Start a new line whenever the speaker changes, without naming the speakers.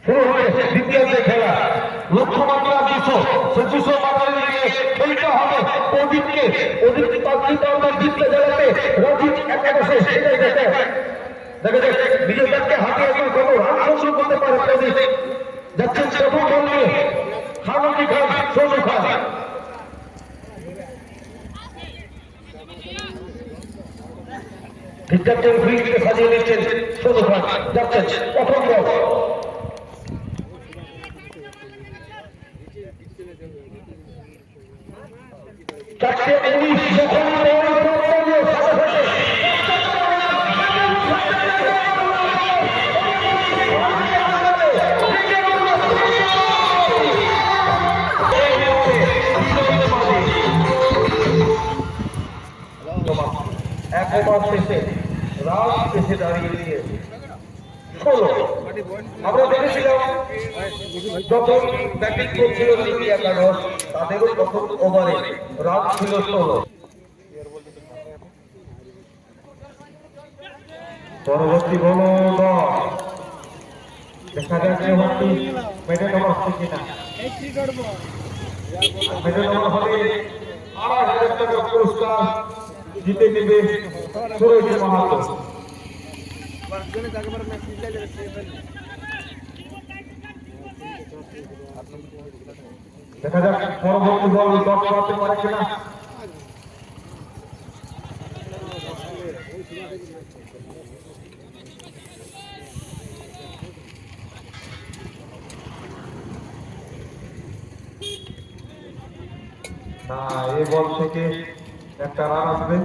শুরু হয়েছে দ্বিতীয় যে খেলা, লক্ষ্যমাত্রা 200, সে 200 মাত্রা নিয়ে খেলতে হবে প্রদীপকে। প্রদীপ পাঁচটি আমরা জিততে জানাতে রাজিত একাদশে সেটাই দেখে দেখা যায় নিজের ব্যাটকে হাতে এখন কত রান সংগ্রহ করতে পারে প্রদীপ। যাচ্ছেন প্রথম বল নিয়ে হারমতি খান, সোনু খান। ঠিকঠাক ফিল্ডকে সাজিয়ে নিচ্ছেন সোনু খান, যাচ্ছেন প্রথম বল। চারটে 19 যখন এক ওভার শেষে রাজ এসে দাঁড়িয়ে দিয়ে 16। আমরা দেখেছিলাম যখন ব্যাটিং করছিল দিল্লি একাদশ, তাদেরও প্রথম ওভারে রান ছিল 16। পরবর্তী বল দেখা যাচ্ছে ওভারটি মেডেল ওভার হচ্ছে কিনা। মেডেল ওভার হবে 8,000 টাকা পুরস্কার জিতে নেবে সুরেশ মাহাতো। দেখা যাক পরবর্তী বল ডট করতে পারে কিনা। না, এই বল থেকে একটা রান আসবে।